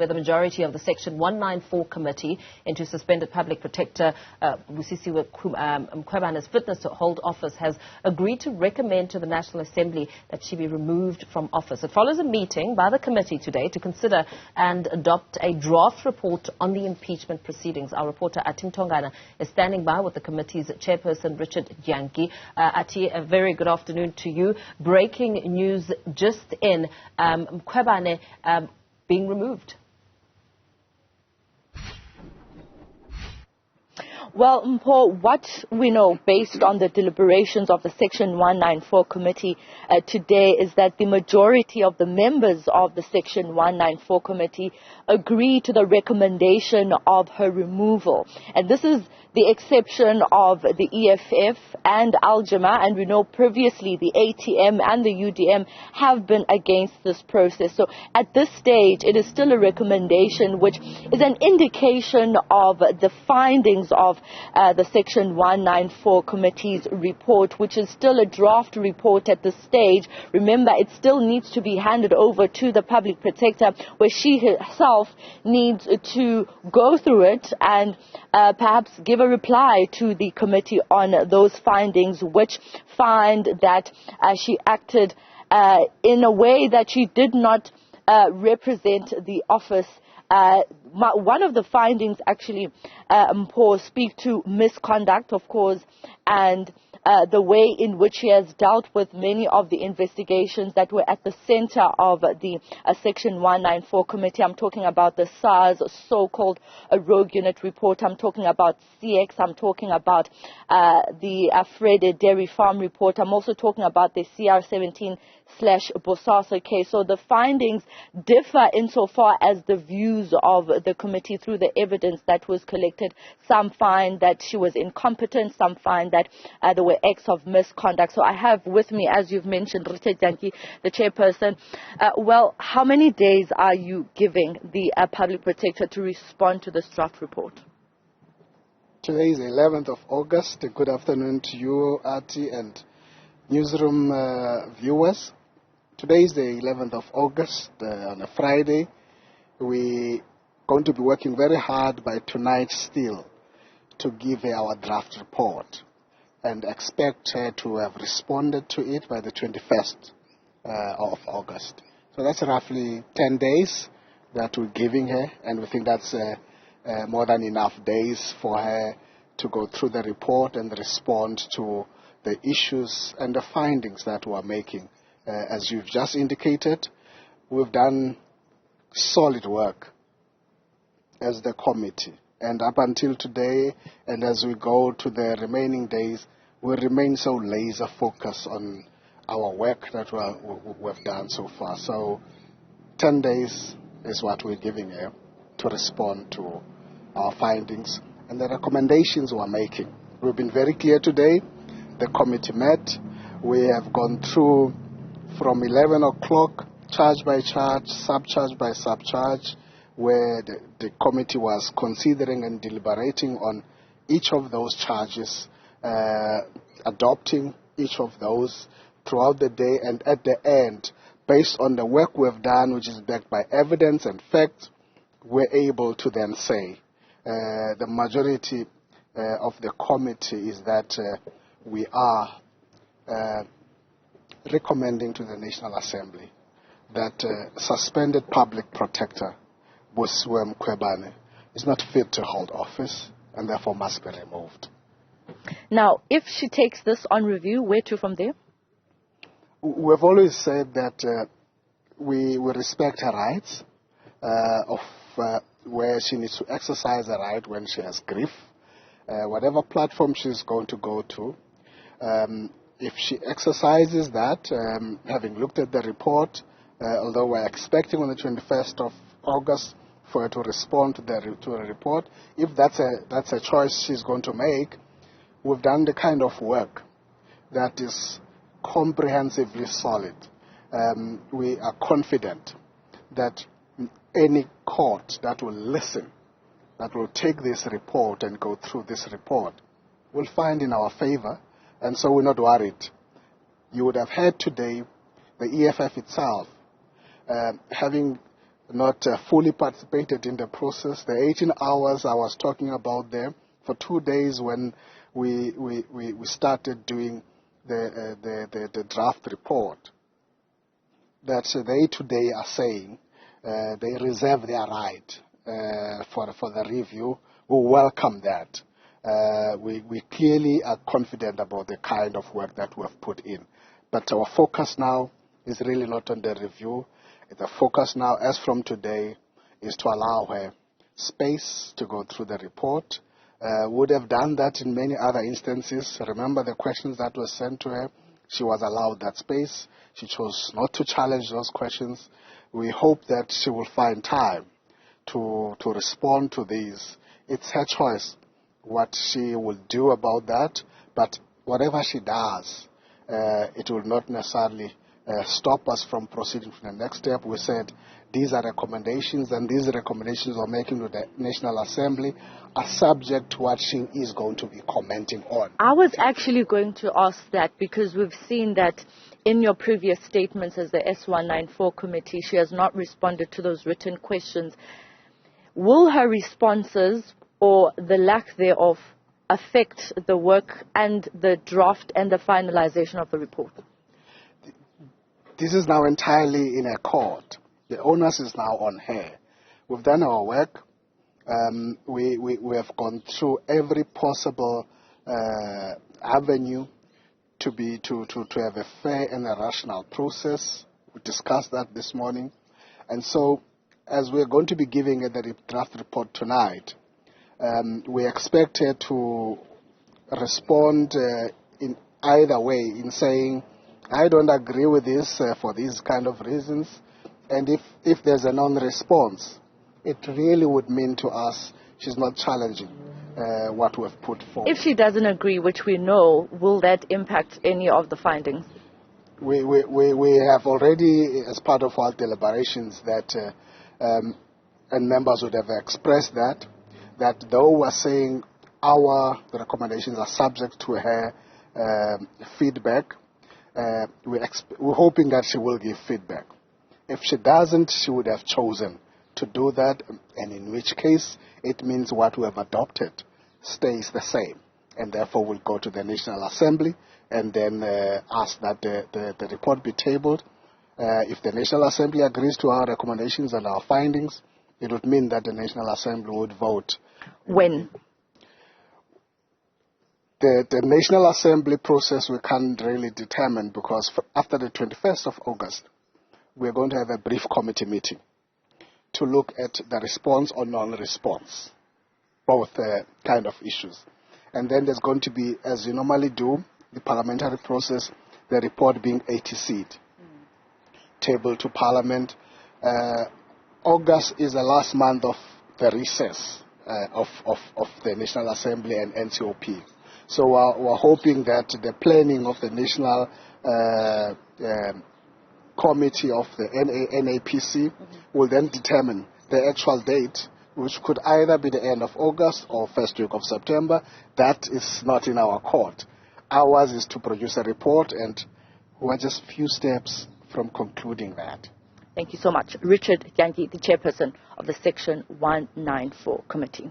where the majority of the Section 194 committee into suspended Public Protector Busisiwe Mkhwebane's fitness to hold office has agreed to recommend to the National Assembly that she be removed from office. It follows a meeting by the committee today to consider and adopt a draft report on the impeachment proceedings. Our reporter Athi Mtongana is standing by with the committee's Chairperson Richard Dyantyi. Athi, a very good afternoon to you. Breaking news just in, Mkhwebane being removed. Well, Mpho, what we know based on the deliberations of the Section 194 committee today is that the majority of the members of the Section 194 committee agree to the recommendation of her removal. And this is the exception of the EFF and Al-Jama, and we know previously the ATM and the UDM have been against this process. So at this stage, it is still a recommendation which is an indication of the findings of the Section 194 committee's report, which is still a draft report at this stage. Remember, it still needs to be handed over to the Public Protector, where she herself needs to go through it and perhaps give a reply to the committee on those findings, which find that she acted in a way that she did not represent the office. One of the findings actually, speak to misconduct, of course, and the way in which she has dealt with many of the investigations that were at the center of the Section 194 committee. I'm talking about the SARS so-called rogue unit report. I'm talking about CX. I'm talking about the Frede Dairy Farm report. I'm also talking about the CR17/Bosaso case. So the findings differ insofar as the views of the committee through the evidence that was collected. Some find that she was incompetent. Some find that there were acts of misconduct. So I have with me, as you've mentioned, Richard Dyantyi, the chairperson. Well, how many days are you giving the Public Protector to respond to this draft report? Today is the 11th of August. Good afternoon to you, Athi, and Newzroom viewers. Today is the 11th of August, on a Friday. We're going to be working very hard by tonight still to give her our draft report and expect her to have responded to it by the 21st of August. So that's roughly 10 days that we're giving her, and we think that's more than enough days for her to go through the report and respond to the issues and the findings that we're making. As you've just indicated, we've done solid work as the committee. And up until today, and as we go to the remaining days, we remain so laser focused on our work that we've done so far. So 10 days is what we're giving her to respond to our findings and the recommendations we're making. We've been very clear today. The committee met. We have gone through from 11 o'clock, charge by charge, sub-charge by sub-charge, where the committee was considering and deliberating on each of those charges, adopting each of those throughout the day, and at the end, based on the work we've done, which is backed by evidence and facts, we're able to then say the majority of the committee is that we are recommending to the National Assembly that suspended Public Protector Busisiwe Mkhwebane is not fit to hold office and therefore must be removed. Now, if she takes this on review, where to from there? We've always said that we respect her rights of where she needs to exercise her right when she has grief, whatever platform she's going to go to. If she exercises that, having looked at the report, although we're expecting on the 21st of August for her to respond to the report, if that's a choice she's going to make, we've done the kind of work that is comprehensively solid. We are confident that any court that will listen, that will take this report and go through this report, will find in our favor, and so we're not worried. You would have heard today the EFF itself having not fully participated in the process. The 18 hours I was talking about there, for 2 days when we started doing the draft report, that they today are saying they reserve their right for the review. We welcome that. We clearly are confident about the kind of work that we have put in. But our focus now is really not on the review. The focus now, as from today, is to allow her space to go through the report. Would have done that in many other instances. Remember the questions that were sent to her. She was allowed that space. She chose not to challenge those questions. We hope that she will find time to respond to these. It's her choice what she will do about that. But whatever she does, it will not necessarily stop us from proceeding to the next step. We said these are recommendations, and these recommendations we're making to the National Assembly are subject to what she is going to be commenting on. I was actually going to ask that, because we've seen that in your previous statements as the S194 committee, she has not responded to those written questions. Will her responses, or the lack thereof, affect the work and the draft and the finalization of the report? This is now entirely in her court. The onus is now on her. We've done our work. We have gone through every possible avenue to have a fair and a rational process. We discussed that this morning. And so, as we're going to be giving her the draft report tonight, we expect her to respond in either way, in saying, I don't agree with this for these kind of reasons. And if there's a non-response, it really would mean to us she's not challenging what we've put forward. If she doesn't agree, which we know, will that impact any of the findings? We have already, as part of our deliberations, that and members would have expressed that though we're saying our recommendations are subject to her feedback, we're hoping that she will give feedback. If she doesn't, she would have chosen to do that, and in which case it means what we have adopted stays the same, and therefore we'll go to the National Assembly and then ask that the report be tabled. If the National Assembly agrees to our recommendations and our findings, it would mean that the National Assembly would vote. When? The National Assembly process we can't really determine, because after the 21st of August, we're going to have a brief committee meeting to look at the response or non-response, both kind of issues. And then there's going to be, as you normally do, the parliamentary process, the report being ATC'd, tabled to Parliament. August is the last month of the recess of the National Assembly and NCOP. So we're hoping that the planning of the National Committee of the NAPC will then determine the actual date, which could either be the end of August or first week of September. That is not in our court. Ours is to produce a report, and we're just a few steps from concluding that. Thank you so much. Richard Dyantyi, the Chairperson of the Section 194 Committee.